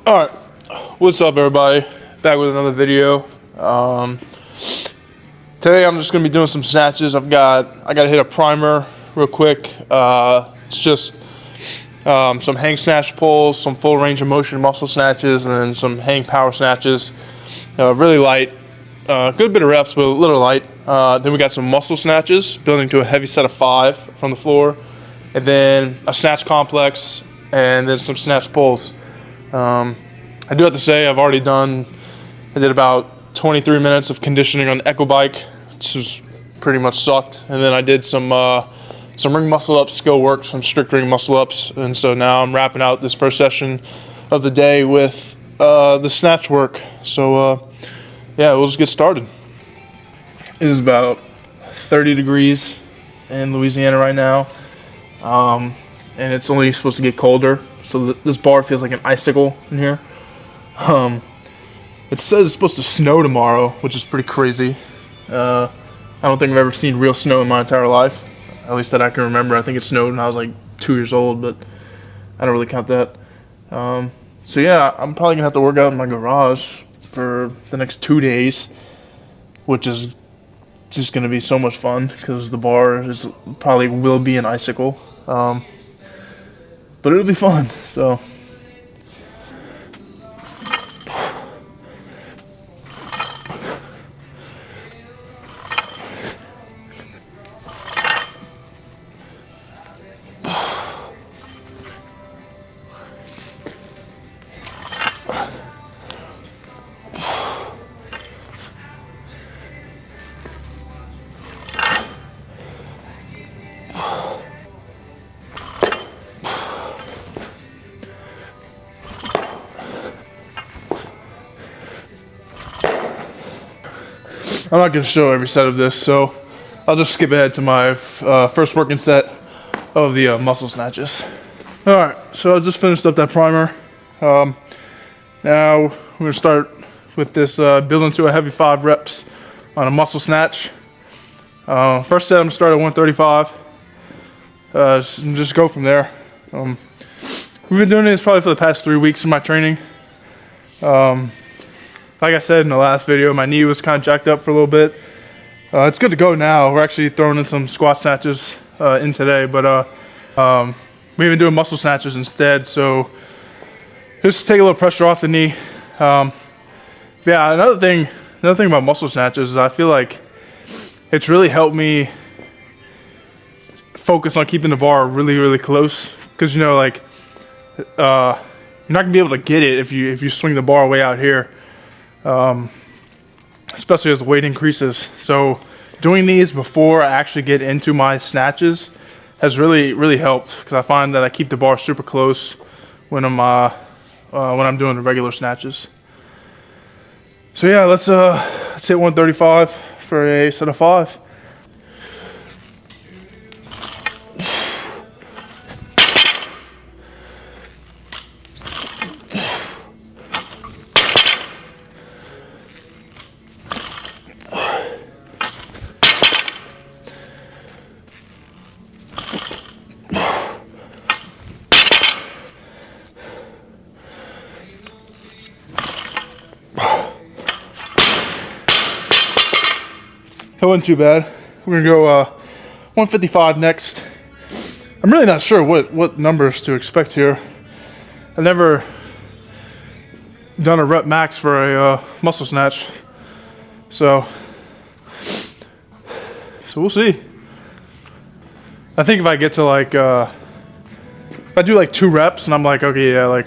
Alright, what's up everybody? Back with another video. Today I'm just going to be doing some snatches. I got to hit a primer real quick. It's just some hang snatch pulls, some full range of motion muscle snatches, and then some hang power snatches. Really light, good bit of reps, but a little light. Then we got some muscle snatches, building to a heavy set of 5 from the floor, and then a snatch complex, and then some snatch pulls. I do have to say I did about 23 minutes of conditioning on Echo Bike, which was pretty much sucked. And then I did some ring muscle ups, skill work, some strict ring muscle ups. And so now I'm wrapping out this first session of the day with the snatch work. So yeah, we'll just get started. It is about 30 degrees in Louisiana right now. And it's only supposed to get colder. So this bar feels like an icicle in here. It says it's supposed to snow tomorrow, which is pretty crazy. I don't think I've ever seen real snow in my entire life, at least that I can remember. I think it snowed when I was like 2 years old, but I don't really count that. So yeah, I'm probably gonna have to work out in my garage for the next 2 days, which is just gonna be so much fun because the bar probably will be an icicle. But it'll be fun, so. I'm not going to show every set of this, so I'll just skip ahead to my first working set of the muscle snatches. Alright, so I just finished up that primer. Now we're going to start with this building to a heavy 5 reps on a muscle snatch. First set I'm going to start at 135. Just go from there. We've been doing this probably for the past 3 weeks of my training. Like I said in the last video, my knee was kind of jacked up for a little bit. It's good to go now. We're actually throwing in some squat snatches in today, but we've been doing muscle snatches instead. So just to take a little pressure off the knee. Yeah, another thing about muscle snatches is I feel like it's really helped me focus on keeping the bar really, really close. Because you know, like you're not gonna be able to get it if you swing the bar way out here. Especially as the weight increases. So doing these before I actually get into my snatches has really helped, because I find that I keep the bar super close when I'm doing the regular snatches. So yeah, let's hit 135 for a set of 5. That wasn't too bad. We're gonna go 155 next. I'm really not sure what numbers to expect here. I've never done a rep max for a muscle snatch, so we'll see. I think if I get to like if I do like 2 reps and I'm like, okay, yeah, like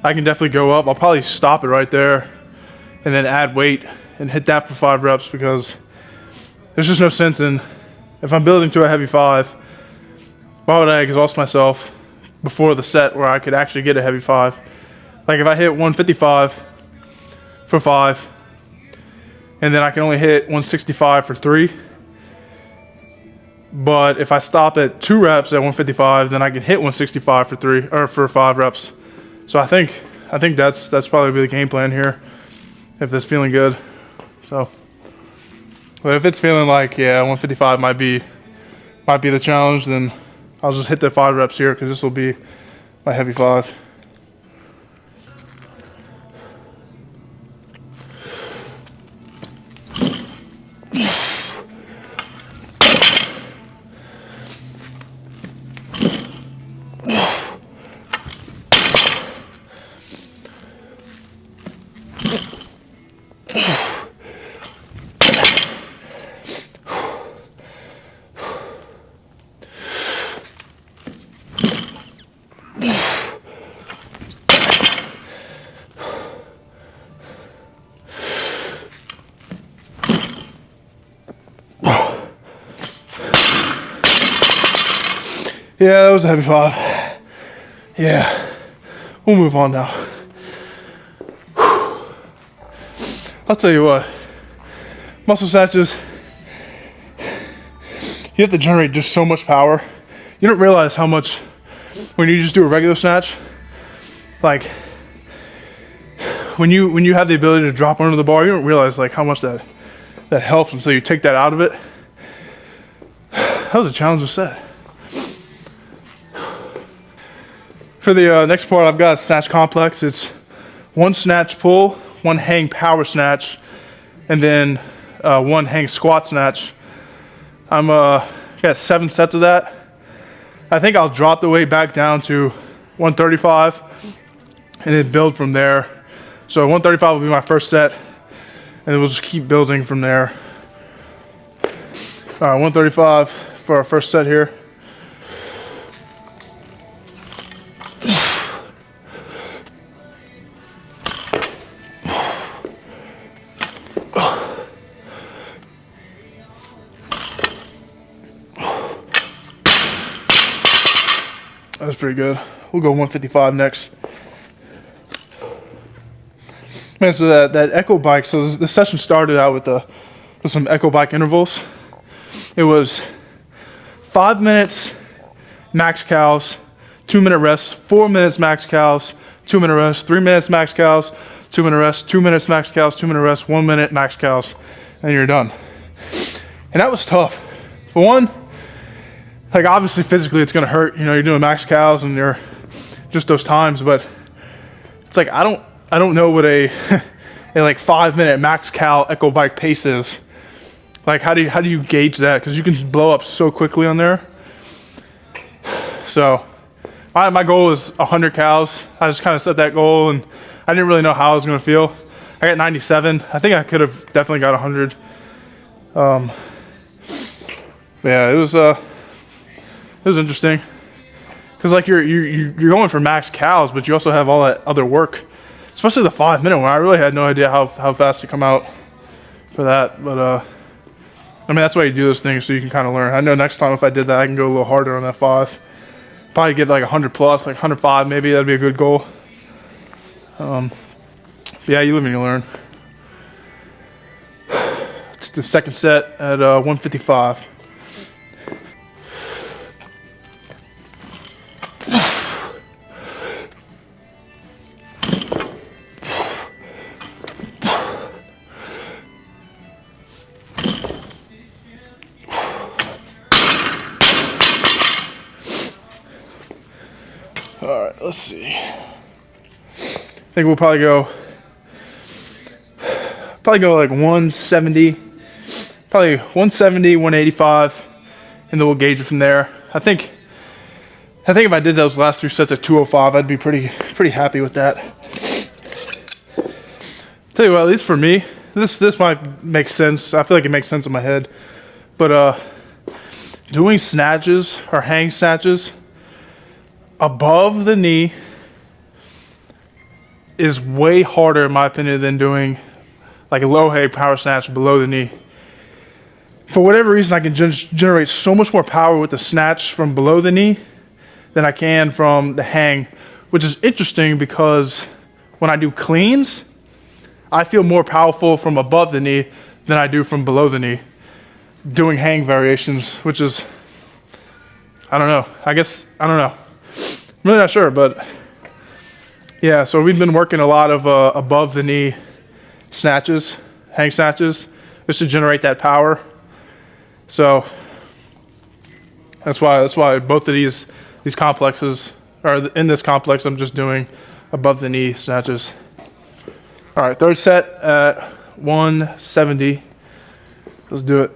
I can definitely go up, I'll probably stop it right there and then add weight and hit that for 5 reps, because there's just no sense in, if I'm building to a heavy 5, why would I exhaust myself before the set where I could actually get a heavy 5? Like if I hit 155 for 5, and then I can only hit 165 for 3. But if I stop at 2 reps at 155, then I can hit 165 for 3 or for 5 reps. So I think that's probably the game plan here, if it's feeling good. So. But if it's feeling like, yeah, 155 might be the challenge, then I'll just hit the 5 reps here, because this will be my heavy 5. Yeah, that was a heavy 5. Yeah, we'll move on now. Whew. I'll tell you what, muscle snatches, you have to generate just so much power. You don't realize how much, when you just do a regular snatch, like when you have the ability to drop under the bar, you don't realize like how much that helps until you take that out of it. That was a challenge to set. For the next part, I've got a snatch complex. It's 1 snatch pull, 1 hang power snatch, and then 1 hang squat snatch. I'm got 7 sets of that. I think I'll drop the weight back down to 135 and then build from there. So 135 will be my first set, and then we'll just keep building from there. All right, 135 for our first set here. That was pretty good. We'll go 155 next. Man, so that echo bike, so this session started out with some echo bike intervals. It was 5 minutes max cows, 2-minute rests, 4 minutes max cows, 2-minute rest, 3 minutes max cows, 2-minute rest, 2 minutes max cows, 2-minute rest, 1 minute max cows, and you're done. And that was tough. For one, like obviously physically it's gonna hurt, you know, you're doing max cows and you're just those times, but it's like I don't know what a like 5-minute max cal echo bike pace is. Like how do you gauge that? Because you can blow up so quickly on there. So my goal is 100 cows. I just kind of set that goal and I didn't really know how I was gonna feel. I got 97. I think I could have definitely got 100. Yeah, it was interesting. Cause like you're going for max cows, but you also have all that other work. Especially the 5-minute one. I really had no idea how fast to come out for that. But I mean, that's why you do those things, so you can kind of learn. I know next time if I did that, I can go a little harder on that 5. Probably get like 100 plus, like 105 maybe. That'd be a good goal. Yeah, you live and you learn. It's the second set at 155. All right, let's see. I think we'll probably go like 170, probably 170, 185, and then we'll gauge it from there. I think if I did those last 3 sets at 205, I'd be pretty happy with that. Tell you what, at least for me, this might make sense. I feel like it makes sense in my head, but doing snatches or hang snatches above the knee is way harder in my opinion than doing like a low hang power snatch below the knee. For whatever reason, I can generate so much more power with the snatch from below the knee than I can from the hang, which is interesting because when I do cleans, I feel more powerful from above the knee than I do from below the knee doing hang variations, which is, I don't know. I don't know. I'm really not sure, but yeah, so we've been working a lot of above the knee snatches, hang snatches, just to generate that power. So that's why both of these complexes, or in this complex, I'm just doing above the knee snatches. All right, third set at 170. Let's do it.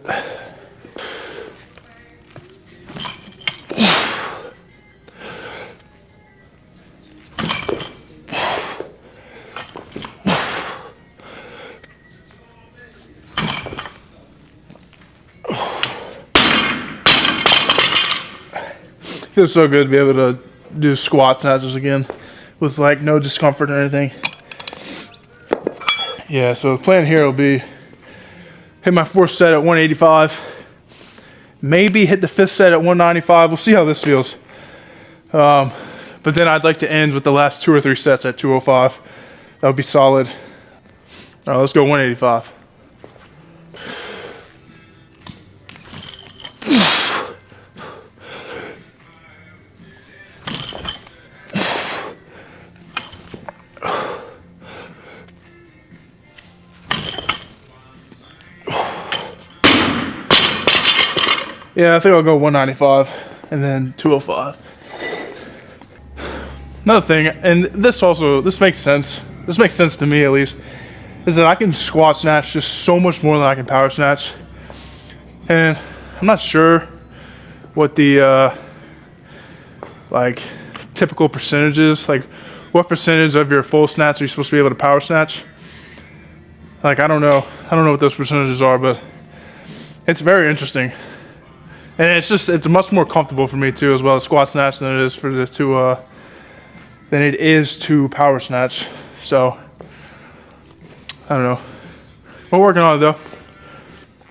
Feels so good to be able to do squat snatches again with like no discomfort or anything. Yeah, so the plan here will be hit my 4th set at 185, maybe hit the 5th set at 195. We'll see how this feels. But then I'd like to end with the last 2 or 3 sets at 205. That would be solid. All right, let's go 185. Yeah, I think I'll go 195 and then 205. Another thing, and this makes sense. This makes sense to me at least, is that I can squat snatch just so much more than I can power snatch. And I'm not sure what the like typical percentage is. Like, what percentage of your full snatch are you supposed to be able to power snatch? Like, I don't know what those percentages are, but it's very interesting. And it's much more comfortable for me too, as well as squat snatch than it is to power snatch. So I don't know. We're working on it though.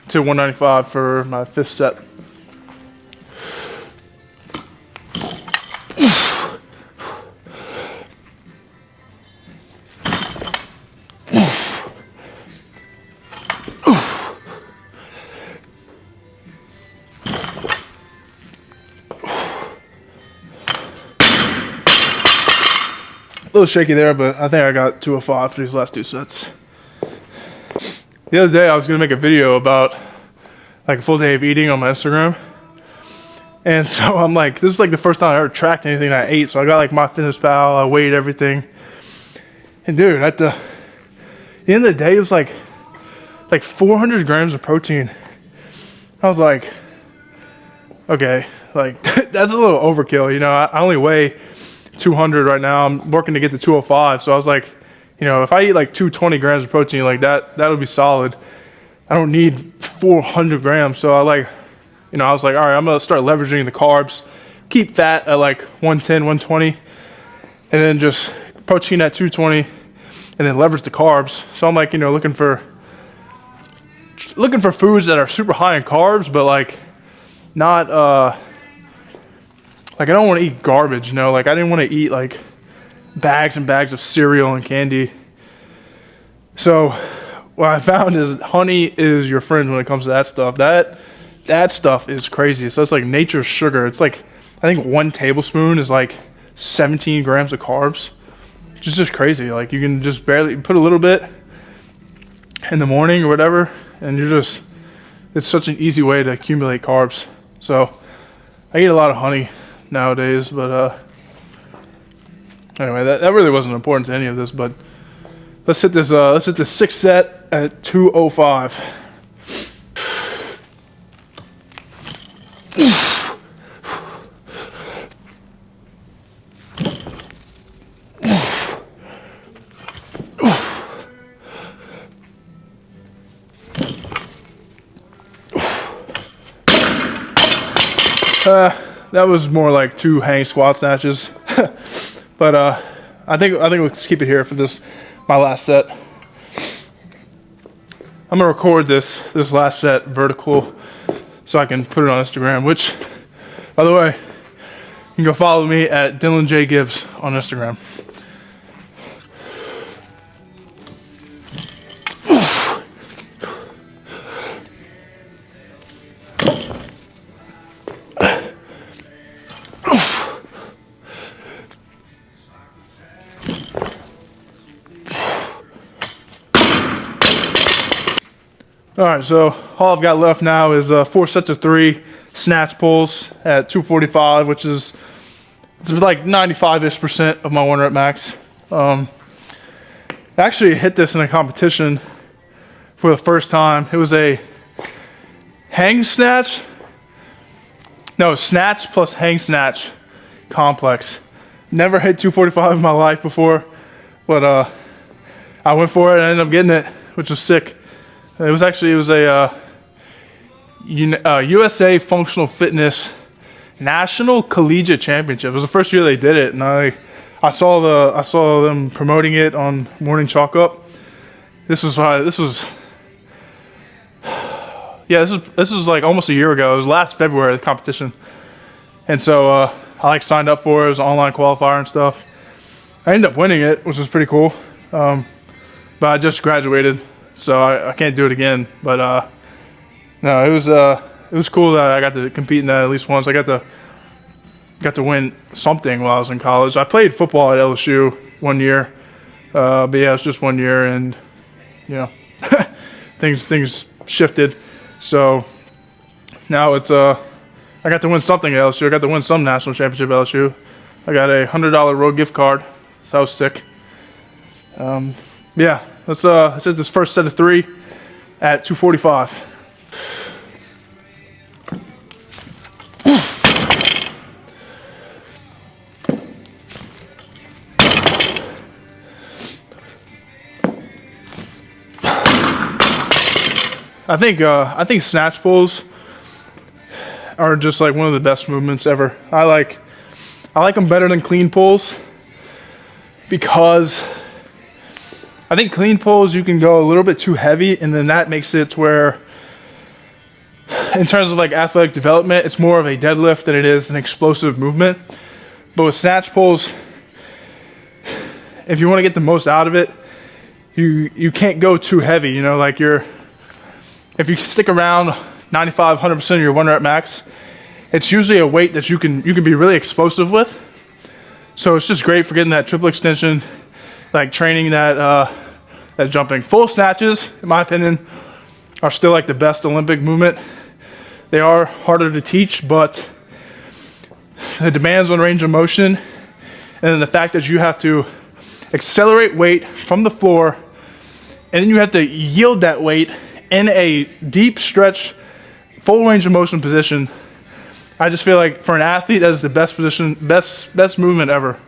To 195 for my 5th set. A little shaky there, but I think I got 205 for these last 2 sets. The other day I was gonna make a video about like a full day of eating on my Instagram. And so I'm like, this is like the first time I ever tracked anything I ate. So I got like MyFitnessPal, I weighed everything. And dude, at the end of the day, it was like 400 grams of protein. I was like, okay, like that's a little overkill. You know, I only weigh 200 right now. I'm working to get to 205. So I was like, you know, if I eat like 220 grams of protein like that, that would be solid. I don't need 400 grams. So I was like, all right, I'm going to start leveraging the carbs, keep fat at like 110, 120, and then just protein at 220, and then leverage the carbs. So I'm like, you know, looking for foods that are super high in carbs, but like not, like I don't want to eat garbage, you know, like I didn't want to eat like bags and bags of cereal and candy. So what I found is honey is your friend when it comes to that stuff. That stuff is crazy. So it's like nature's sugar. It's like, I think 1 tablespoon is like 17 grams of carbs, which is just crazy. Like you can just barely put a little bit in the morning or whatever, and it's such an easy way to accumulate carbs. So I eat a lot of honey nowadays, but anyway, that really wasn't important to any of this, but let's hit this 6th set at 205. That was more like 2 hang squat snatches, but I think let's keep it here for my last set. I'm gonna record this last set vertical so I can put it on Instagram. Which, by the way, you can go follow me at Dylan J Gibbs on Instagram. All right, so all I've got left now is 4 sets of 3 snatch pulls at 245, which is like 95-ish% of my 1 rep max. I actually hit this in a competition for the first time. It was a hang snatch. No, snatch plus hang snatch complex. Never hit 245 in my life before, but I went for it and I ended up getting it, which was sick. It was a USA Functional Fitness National Collegiate Championship. It was the first year they did it, and I saw them promoting it on Morning Chalk Up. This was like almost a year ago. It was last February, the competition, and so I I like signed up for it. It was an online qualifier and stuff. I ended up winning it, which was pretty cool. But I just graduated, so I can't do it again. But no, it was cool that I got to compete in that at least once. I got to win something while I was in college. I played football at LSU 1 year, but yeah, it was just 1 year, and you know, things shifted. So now it's I got to win something at LSU. I got to win some national championship at LSU. I got a $100 road gift card, so that was sick. Yeah, let's hit this first set of 3 at 245. I think snatch pulls are just like one of the best movements ever. I like them better than clean pulls because I think clean pulls you can go a little bit too heavy, and then that makes it where in terms of like athletic development, it's more of a deadlift than it is an explosive movement. But with snatch pulls, if you want to get the most out of it, you can't go too heavy, you know, like if you stick around 95, 100% of your 1 rep max, it's usually a weight that you can be really explosive with. So it's just great for getting that triple extension, like training that jumping. Full snatches, in my opinion, are still like the best Olympic movement. They are harder to teach, but the demands on range of motion, and then the fact that you have to accelerate weight from the floor, and then you have to yield that weight in a deep stretch, full range of motion position. I just feel like for an athlete, that is the best position, best movement ever.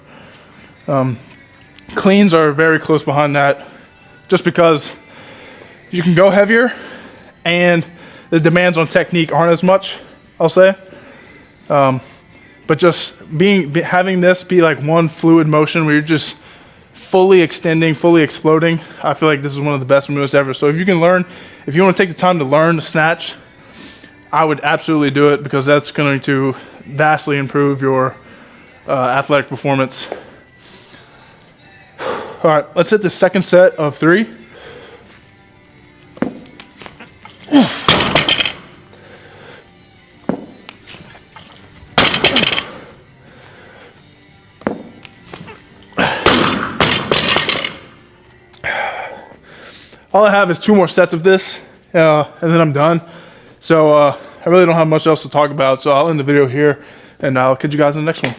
Cleans are very close behind that, just because you can go heavier and the demands on technique aren't as much, I'll say. But just having this be like one fluid motion where you're just fully extending, fully exploding, I feel like this is one of the best movements ever. So if you want to take the time to learn the snatch, I would absolutely do it, because that's going to vastly improve your athletic performance. All right, let's hit the second set of 3. All I have is 2 more sets of this, and then I'm done. So I really don't have much else to talk about, so I'll end the video here, and I'll catch you guys in the next one.